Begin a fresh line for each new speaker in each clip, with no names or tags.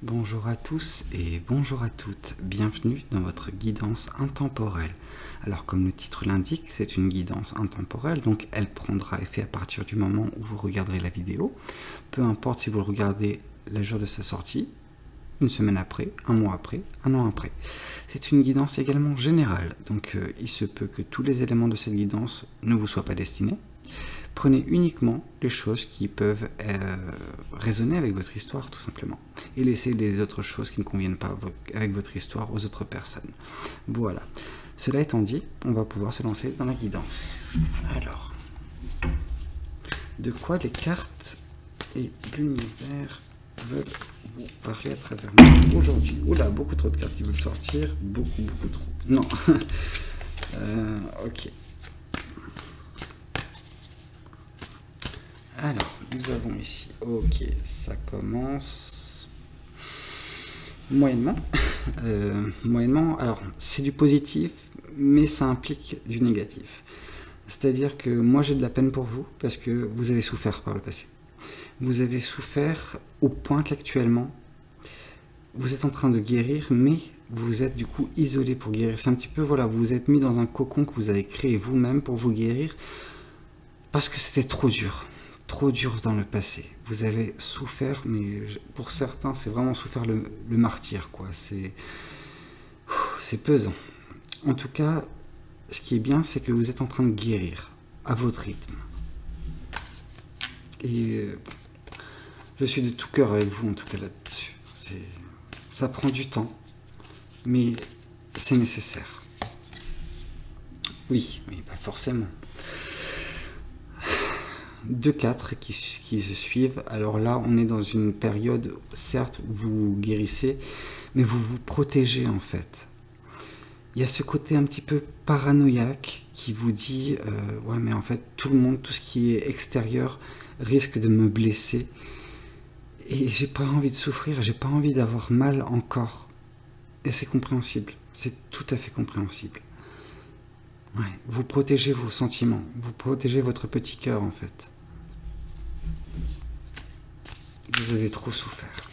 Bonjour à tous et bonjour à toutes, bienvenue dans votre guidance intemporelle. Alors comme le titre l'indique, c'est une guidance intemporelle, donc elle prendra effet à partir du moment où vous regarderez la vidéo. Peu importe si vous le regardez le jour de sa sortie, une semaine après, un mois après, un an après. C'est une guidance également générale, donc il se peut que tous les éléments de cette guidance ne vous soient pas destinés. Prenez uniquement les choses qui peuvent résonner avec votre histoire, tout simplement. Et laissez les autres choses qui ne conviennent pas avec votre histoire aux autres personnes. Voilà. Cela étant dit, on va pouvoir se lancer dans la guidance. Alors, de quoi les cartes et l'univers veulent vous parler à travers moi aujourd'hui? Oula, beaucoup trop de cartes qui veulent sortir. Beaucoup trop. Non. Ok. Alors, nous avons ici, ok, ça commence moyennement. Moyennement, alors c'est du positif, mais ça implique du négatif. C'est-à-dire que moi j'ai de la peine pour vous parce que vous avez souffert par le passé. Vous avez souffert au point qu'actuellement, vous êtes en train de guérir, mais vous êtes du coup isolé pour guérir. C'est un petit peu, voilà, vous vous êtes mis dans un cocon que vous avez créé vous-même pour vous guérir parce que c'était trop dur. Trop dur dans le passé. Vous avez souffert, mais pour certains, c'est vraiment souffert le martyre, quoi. C'est pesant. En tout cas, ce qui est bien, c'est que vous êtes en train de guérir à votre rythme. Et je suis de tout cœur avec vous, en tout cas là-dessus. Ça prend du temps, mais c'est nécessaire. Oui, mais pas forcément. 2-4 qui se suivent. Alors là, on est dans une période, certes, où vous guérissez, mais vous vous protégez en fait. Il y a ce côté un petit peu paranoïaque qui vous dit ouais, mais en fait, tout le monde, tout ce qui est extérieur risque de me blesser. Et j'ai pas envie de souffrir, j'ai pas envie d'avoir mal encore. Et c'est compréhensible, c'est tout à fait compréhensible. Ouais, vous protégez vos sentiments, vous protégez votre petit cœur en fait. Vous avez trop souffert.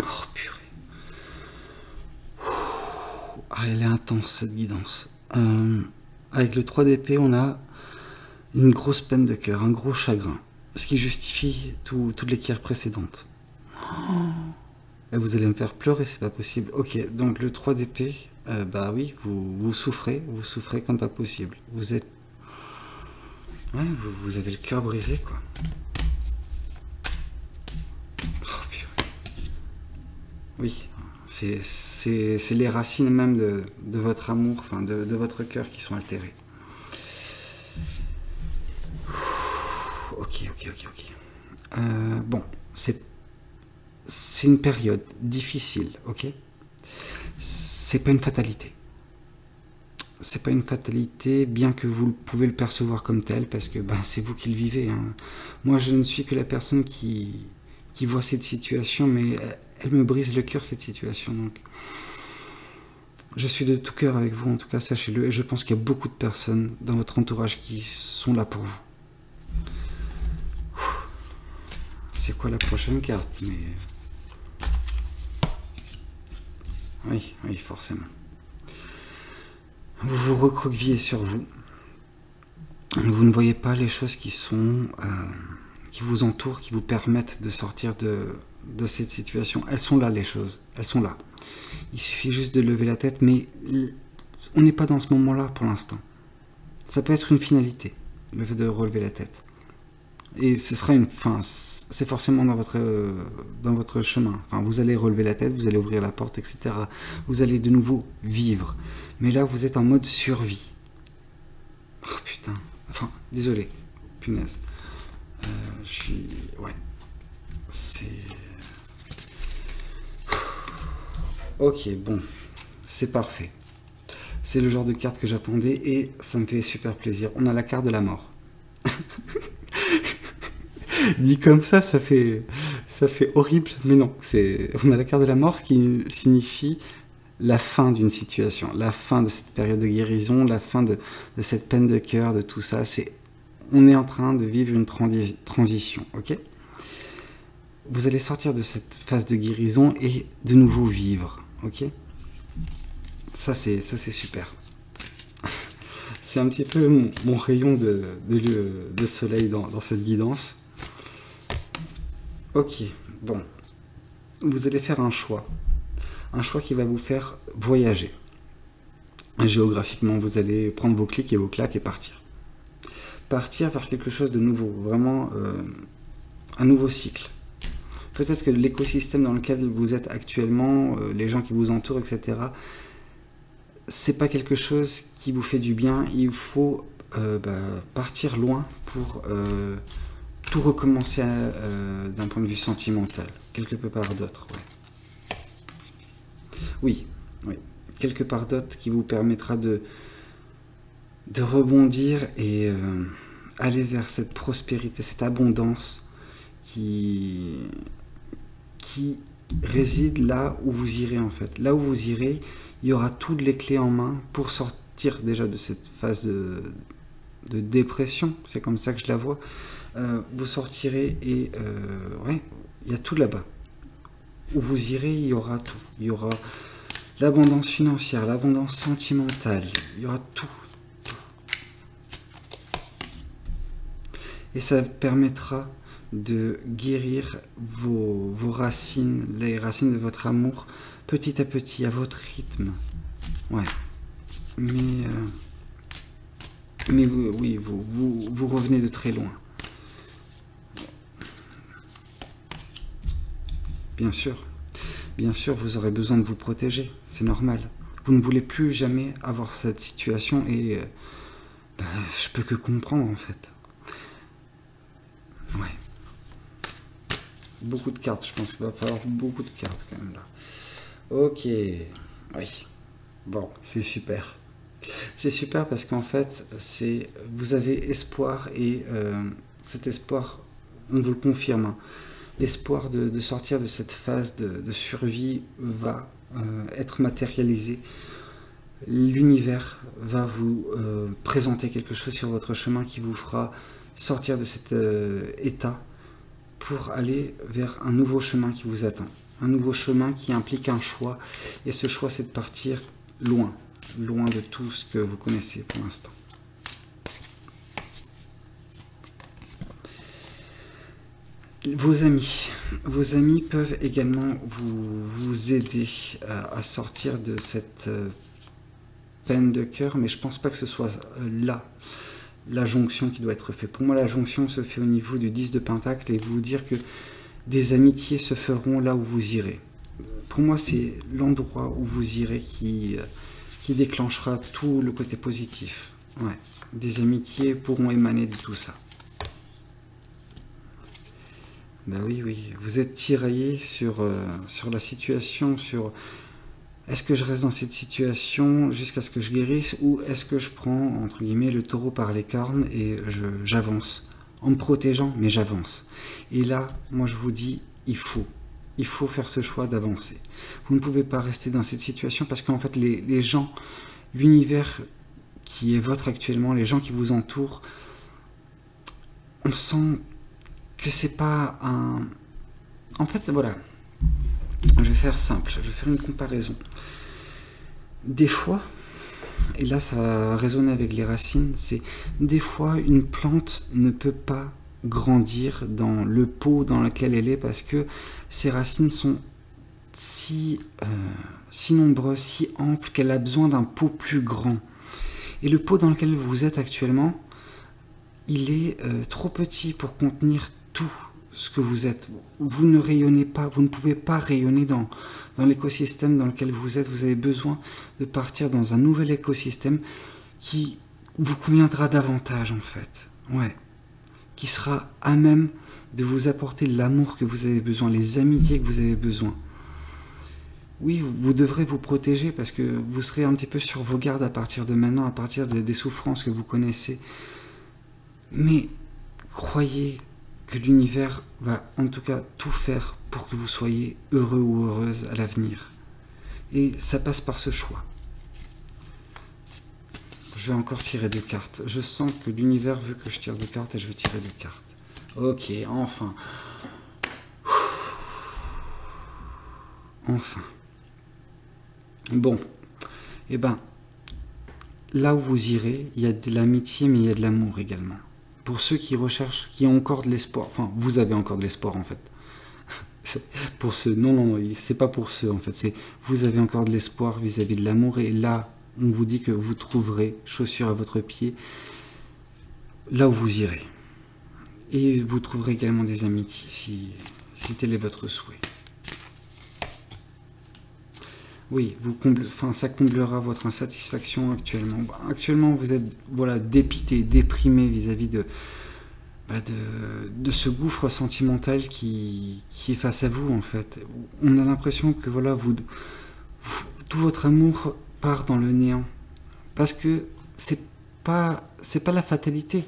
Oh purée. Ah, elle est intense cette guidance. Avec le 3 d'épée, on a une grosse peine de cœur, un gros chagrin. Ce qui justifie toutes les pierres précédentes. Et vous allez me faire pleurer, c'est pas possible. Ok, donc le 3 d'épée, bah oui, vous souffrez comme pas possible. Vous êtes... Ouais, vous avez le cœur brisé, quoi. Oh, purée. Oui, c'est les racines même de votre amour, enfin de votre cœur qui sont altérées. Ok. Bon, c'est une période difficile, ok? C'est pas une fatalité. C'est pas une fatalité, bien que vous pouvez le percevoir comme tel, parce que ben, c'est vous qui le vivez. Hein. Moi, je ne suis que la personne qui voit cette situation, mais elle me brise le cœur, cette situation. Donc, je suis de tout cœur avec vous, en tout cas, sachez-le. Et je pense qu'il y a beaucoup de personnes dans votre entourage qui sont là pour vous. C'est quoi la prochaine carte? Mais... Oui, forcément. Vous vous recroquevillez sur vous. Vous ne voyez pas les choses qui vous entourent, qui vous permettent de sortir de cette situation. Elles sont là, les choses. Elles sont là. Il suffit juste de lever la tête, mais on n'est pas dans ce moment-là pour l'instant. Ça peut être une finalité, le fait de relever la tête. Et ce sera une fin. C'est forcément dans votre chemin. Enfin, vous allez relever la tête, vous allez ouvrir la porte, etc. Vous allez de nouveau vivre. Mais là, vous êtes en mode survie. Oh putain. Enfin, désolé. Punaise. Je suis... Ouais. C'est... Ok, bon. C'est parfait. C'est le genre de carte que j'attendais et ça me fait super plaisir. On a la carte de la mort. Dit comme ça fait horrible, mais non. On a la carte de la mort qui signifie la fin d'une situation, la fin de cette période de guérison, la fin de cette peine de cœur, de tout ça. On est en train de vivre une transition, ok? vous allez sortir de cette phase de guérison et de nouveau vivre, ok? Ça c'est super. C'est un petit peu mon rayon de soleil dans cette guidance. Ok, bon. Vous allez faire un choix qui va vous faire voyager. Géographiquement, vous allez prendre vos clics et vos claques et partir. Partir vers quelque chose de nouveau, vraiment un nouveau cycle. Peut-être que l'écosystème dans lequel vous êtes actuellement, les gens qui vous entourent, etc., c'est pas quelque chose qui vous fait du bien. Il faut partir loin pour tout recommencer d'un point de vue sentimental, quelque part d'autre. Ouais. Oui. Quelque part d'autre qui vous permettra de rebondir et aller vers cette prospérité, cette abondance qui réside là où vous irez en fait. Là où vous irez, il y aura toutes les clés en main pour sortir déjà de cette phase de dépression, c'est comme ça que je la vois. Vous sortirez et ouais, il y a tout là-bas. Où vous irez, il y aura tout. Il y aura l'abondance financière, l'abondance sentimentale, il y aura tout. Et ça permettra de guérir vos racines, les racines de votre amour, petit à petit, à votre rythme. Ouais. Mais oui, vous revenez de très loin. Bien sûr, vous aurez besoin de vous protéger, c'est normal. Vous ne voulez plus jamais avoir cette situation et je peux que comprendre en fait. Ouais. Beaucoup de cartes, je pense qu'il va falloir beaucoup de cartes quand même là. Ok, oui. Bon, c'est super. C'est super parce qu'en fait, vous avez espoir et cet espoir, on vous le confirme. Hein. L'espoir de sortir de cette phase de survie va être matérialisé. L'univers va vous présenter quelque chose sur votre chemin qui vous fera sortir de cet état pour aller vers un nouveau chemin qui vous attend. Un nouveau chemin qui implique un choix. Et ce choix, c'est de partir loin de tout ce que vous connaissez pour l'instant. Vos amis peuvent également vous aider à sortir de cette peine de cœur, mais je pense pas que ce soit là la jonction qui doit être faite. Pour moi, la jonction se fait au niveau du 10 de Pentacle et vous dire que des amitiés se feront là où vous irez. Pour moi, c'est l'endroit où vous irez qui déclenchera tout le côté positif. Ouais. Des amitiés pourront émaner de tout ça. Ben oui, vous êtes tiraillé sur la situation, sur est-ce que je reste dans cette situation jusqu'à ce que je guérisse ou est-ce que je prends, entre guillemets, le taureau par les cornes et j'avance, en me protégeant, mais j'avance. Et là, moi je vous dis, il faut faire ce choix d'avancer. Vous ne pouvez pas rester dans cette situation parce qu'en fait, les gens, l'univers qui est votre actuellement, les gens qui vous entourent, on sent que c'est pas un... En fait, voilà. Je vais faire simple, je vais faire une comparaison. Des fois, et là ça va résonner avec les racines, c'est des fois une plante ne peut pas grandir dans le pot dans lequel elle est parce que ses racines sont si nombreuses, si amples qu'elle a besoin d'un pot plus grand. Et le pot dans lequel vous êtes actuellement, il est trop petit pour contenir tout ce que vous êtes. Vous ne rayonnez pas, vous ne pouvez pas rayonner dans l'écosystème dans lequel vous êtes. Vous avez besoin de partir dans un nouvel écosystème qui vous conviendra davantage en fait. Ouais. Qui sera à même de vous apporter l'amour que vous avez besoin, les amitiés que vous avez besoin. Oui, vous devrez vous protéger parce que vous serez un petit peu sur vos gardes à partir de maintenant, à partir des souffrances que vous connaissez. Mais croyez que l'univers va en tout cas tout faire pour que vous soyez heureux ou heureuse à l'avenir. Et ça passe par ce choix. Je vais encore tirer des cartes. Je sens que l'univers veut que je tire des cartes et je vais tirer des cartes. Ok, enfin. enfin. Bon, et ben, là où vous irez, il y a de l'amitié, mais il y a de l'amour également. Pour ceux qui recherchent, qui ont encore de l'espoir, enfin, vous avez encore de l'espoir en fait. Pour ceux, non, c'est pas pour ceux en fait, c'est vous avez encore de l'espoir vis-à-vis de l'amour, et là, on vous dit que vous trouverez chaussures à votre pied, là où vous irez. Et vous trouverez également des amitiés, si tel est votre souhait. Oui, ça comblera votre insatisfaction actuellement. Actuellement, vous êtes voilà, dépité, déprimé vis-à-vis de ce gouffre sentimental qui est face à vous, en fait. On a l'impression que voilà, tout votre amour part dans le néant. Parce que c'est pas la fatalité,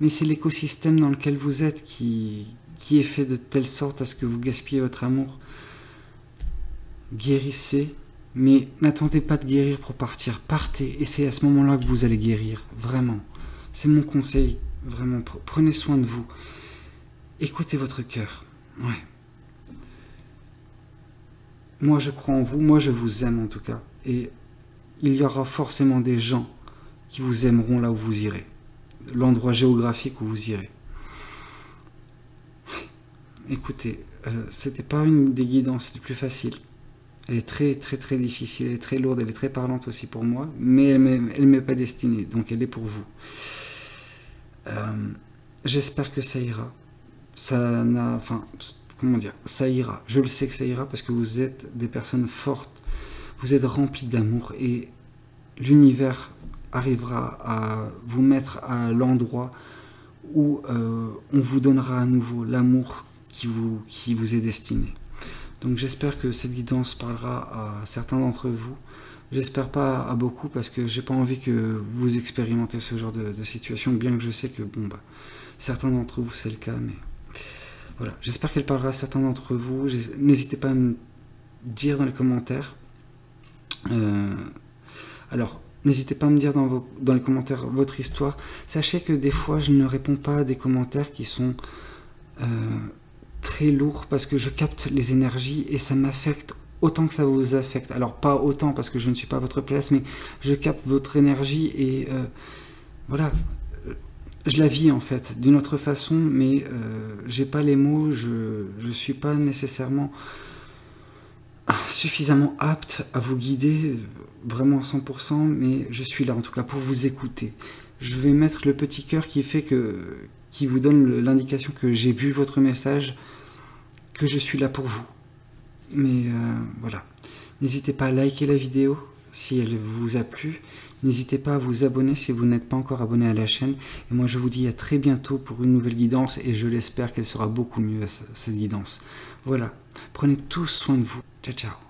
mais c'est l'écosystème dans lequel vous êtes qui est fait de telle sorte à ce que vous gaspillez votre amour. Guérissez, mais n'attendez pas de guérir pour partir. Partez, et c'est à ce moment-là que vous allez guérir, vraiment. C'est mon conseil, vraiment. Prenez soin de vous. Écoutez votre cœur. Ouais. Moi, je crois en vous. Moi, je vous aime en tout cas. Et il y aura forcément des gens qui vous aimeront là où vous irez. L'endroit géographique où vous irez. Écoutez, c'était pas une des guidances les plus faciles. Elle est très très très difficile, elle est très lourde, elle est très parlante aussi pour moi, mais elle ne m'est pas destinée, donc elle est pour vous. J'espère que ça ira. Comment dire, ça ira. Je le sais que ça ira parce que vous êtes des personnes fortes, vous êtes remplis d'amour, et l'univers arrivera à vous mettre à l'endroit où on vous donnera à nouveau l'amour qui vous est destiné. Donc j'espère que cette guidance parlera à certains d'entre vous. J'espère pas à beaucoup parce que j'ai pas envie que vous expérimentez ce genre de situation, bien que je sais que certains d'entre vous c'est le cas, mais voilà. J'espère qu'elle parlera à certains d'entre vous. N'hésitez pas à me dire dans les commentaires. Alors, n'hésitez pas à me dire dans les commentaires votre histoire. Sachez que des fois je ne réponds pas à des commentaires qui sont très lourd parce que je capte les énergies et ça m'affecte autant que ça vous affecte. Alors pas autant parce que je ne suis pas à votre place, mais je capte votre énergie et voilà, je la vis en fait d'une autre façon, mais j'ai pas les mots, je suis pas nécessairement suffisamment apte à vous guider vraiment à 100%, mais je suis là en tout cas pour vous écouter. Je vais mettre le petit cœur qui vous donne l'indication que j'ai vu votre message, que je suis là pour vous. Mais voilà, n'hésitez pas à liker la vidéo si elle vous a plu, n'hésitez pas à vous abonner si vous n'êtes pas encore abonné à la chaîne, et moi je vous dis à très bientôt pour une nouvelle guidance, et je l'espère qu'elle sera beaucoup mieux cette guidance. Voilà, prenez tous soin de vous, ciao ciao.